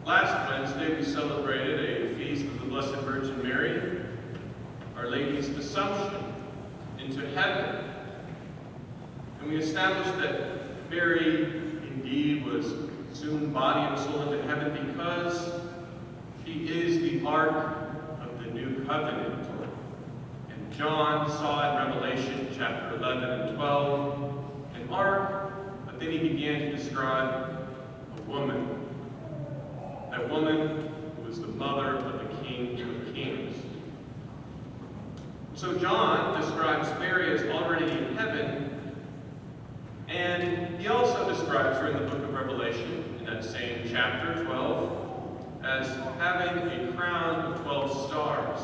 Last Wednesday, we celebrated a feast of the Blessed Virgin Mary, Our Lady's Assumption into heaven. And we established that Mary indeed was soon body and soul into heaven because she is the Ark of the New Covenant. And John saw in Revelation chapter 11 and 12 an ark, but then he began to describe a woman. That woman was the mother of the King of Kings. So John describes Mary as already in heaven, and he also describes her in the book of Revelation, in that same chapter 12, as having a crown of 12 stars.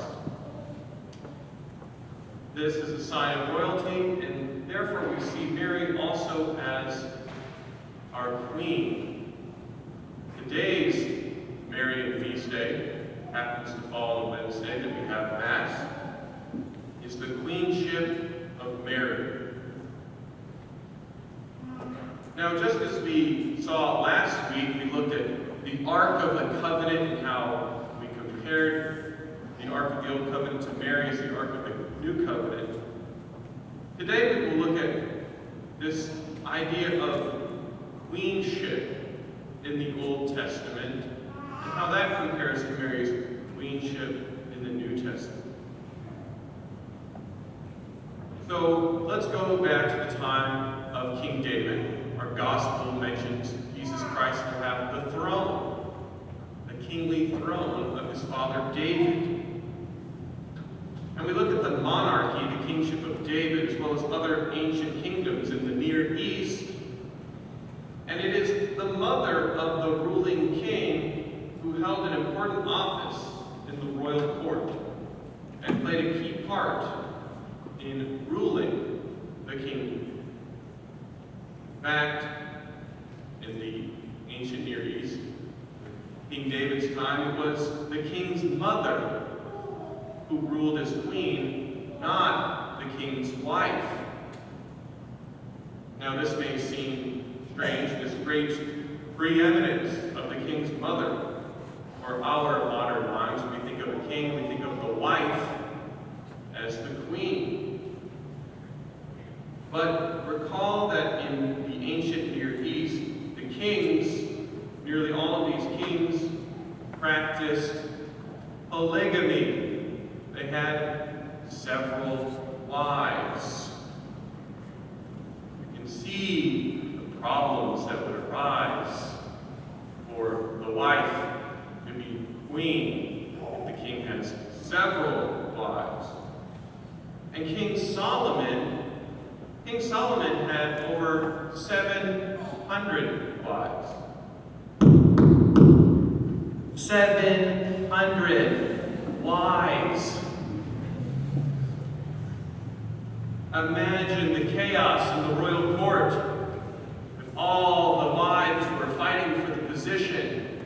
This is a sign of royalty, and therefore we see Mary also as our queen. Today's Marian feast day happens to fall on Wednesday that we have Mass, is the Queenship of Mary. Now, just as we saw last week, we looked at the Ark of the Covenant and how we compared the Ark of the Old Covenant to Mary as the Ark of the New Covenant. Today we will look at this idea of queenship in the Old Testament, and how that compares to Mary's queenship in the New Testament. So let's go back to the time of King David. Our gospel mentions Jesus Christ will have the throne, the kingly throne of his father David. And we look at the monarchy, the kingship of David, as well as other ancient kingdoms in the Near East. And it is the mother of the ruling king who held an important office in the royal court and played a key part in ruling the kingdom. In fact, in the ancient Near East, King David's time, it was the king's mother who ruled as queen, not the king's wife. Now this may seem strange, this great preeminence of the king's mother. For our modern minds, when we think of a king, we think of the wife as the queen. But recall that in the ancient Near East, the kings, nearly all of these kings, practiced polygamy. They had several wives. You can see the problems that would arise for the wife to be queen if the king has several wives. And King Solomon had over 700 wives. 700 wives. Imagine the chaos in the royal court if all the wives were fighting for the position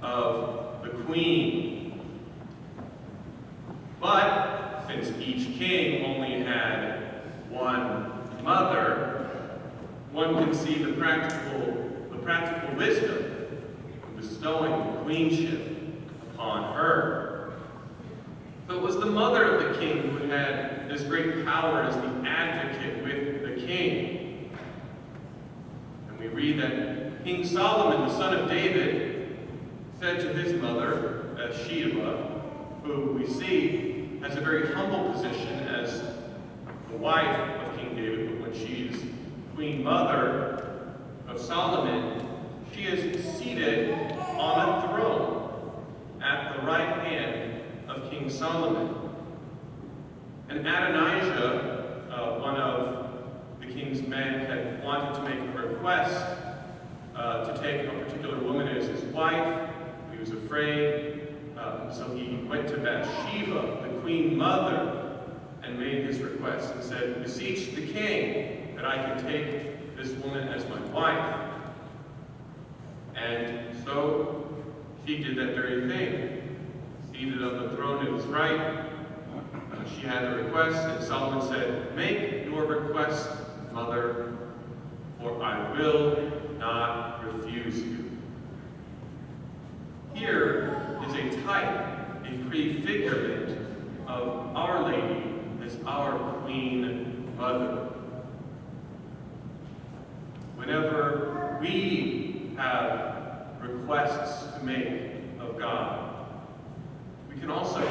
of the queen. But since each king only had one mother, one can see the practical wisdom of bestowing the queenship upon her. So it was the mother of the king who had this great power as the advocate with the king. And we read that King Solomon, the son of David, said to his mother, Bathsheba, who we see has a very humble position as the wife of King David, but when she is queen mother of Solomon, she is seated on a throne at the right hand of King Solomon. And Adonijah, one of the king's men, had wanted to make a request to take a particular woman as his wife. He was afraid, so he went to Bathsheba, the queen mother, and made his request and said, "Beseech the king that I can take this woman as my wife." And so she did that very thing. Seated on the throne at his right, she had a request, and Solomon said, "Make your request, mother, for I will not refuse you." a type, a prefigurement of Our Lady as our Queen Mother. Whenever we have requests to make of God, we can also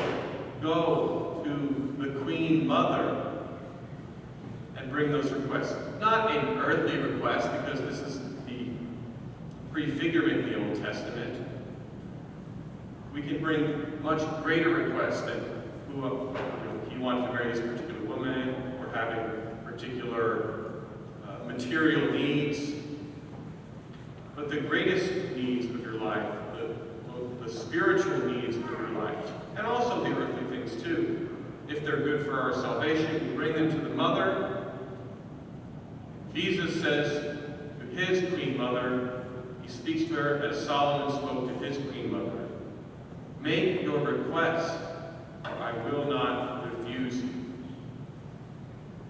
go to the Queen Mother and bring those requests. Not an earthly request, because this is the prefigurement in the Old Testament. We can bring much greater requests than he wanted to marry this particular woman, or having particular material needs. But the greatest needs of your life, the spiritual needs of your life, and also the earthly things too, if they're good for our salvation, we bring them to the Mother. Jesus says to his Queen Mother, he speaks to her as Solomon spoke to his Queen Mother, "Make your request, or I will not refuse you."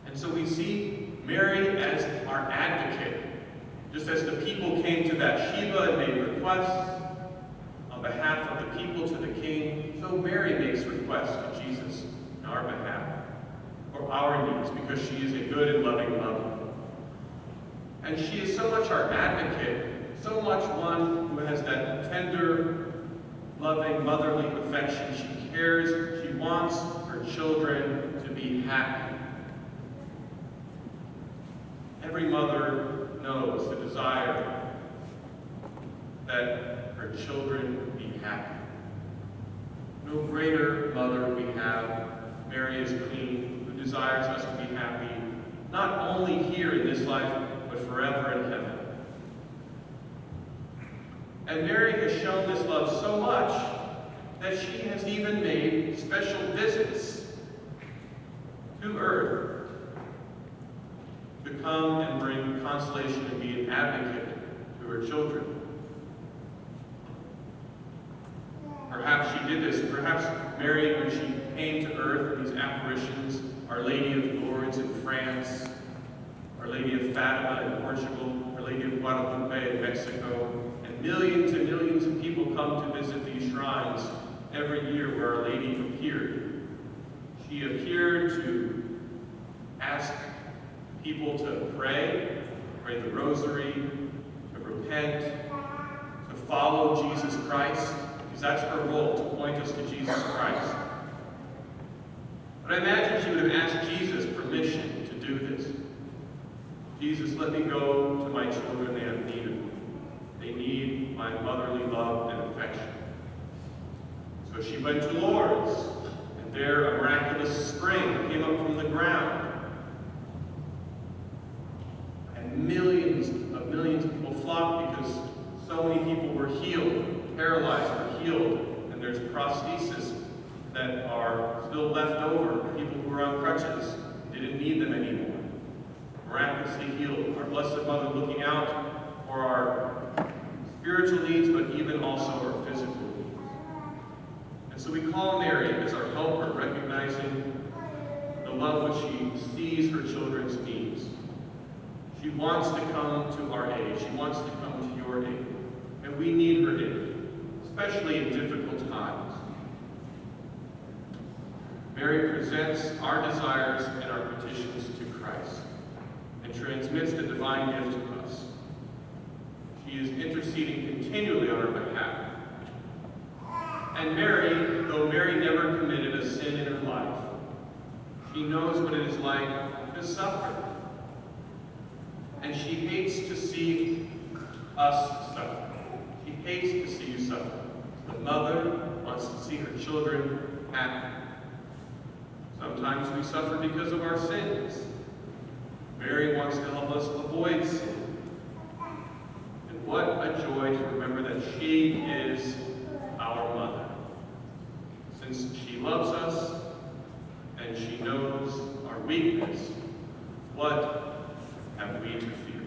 And so we see Mary as our advocate. Just as the people came to Bathsheba and made requests on behalf of the people to the king, so Mary makes requests to Jesus on our behalf for our needs, because she is a good and loving mother. And she is so much our advocate, so much one who has that tender, loving, motherly affection. She cares, she wants her children to be happy. Every mother knows the desire that her children be happy. No greater mother we have. Mary is Queen, who desires us to be happy, not only here in this life, but forever in heaven. And Mary has shown this love so much that she has even made special visits to earth to come and bring consolation and be an advocate to her children. Perhaps she did this. Perhaps Mary, when she came to earth, these apparitions, Our Lady of Lourdes in France, Our Lady of Fatima in Portugal, Our Lady of Guadalupe in Mexico, and millions of people come to visit these shrines every year where Our Lady appeared. She appeared to ask people to pray the rosary, to repent, to follow Jesus Christ, because that's her role, to point us to Jesus Christ. But I imagine she would have asked Jesus permission to do this. Jesus, let me go to my children, they have need of me. They need my motherly love and affection. So she went to Lourdes, and there a miraculous spring came up from the ground. And millions of people flocked because so many people were healed, paralyzed were healed, and there's prostheses that are still left over. People who are on crutches didn't need them anymore. Miraculously healed. Our Blessed Mother looking out for our spiritual needs, but even also our physical needs. And so we call Mary as our helper, recognizing the love which she sees her children's needs. She wants to come to our aid. She wants to come to your aid. And we need her aid, especially in difficult times. Mary presents our desires and our petitions to Christ and transmits the divine gift to us. She is interceding continually on our behalf. And Mary, though Mary never committed a sin in her life, she knows what it is like to suffer. And she hates to see us suffer. She hates to see you suffer. The mother wants to see her children happy. Sometimes we suffer because of our sins. Mary wants to help us avoid sin. And what a joy to remember that she is our mother. Since she loves us and she knows our weakness, what have we to fear?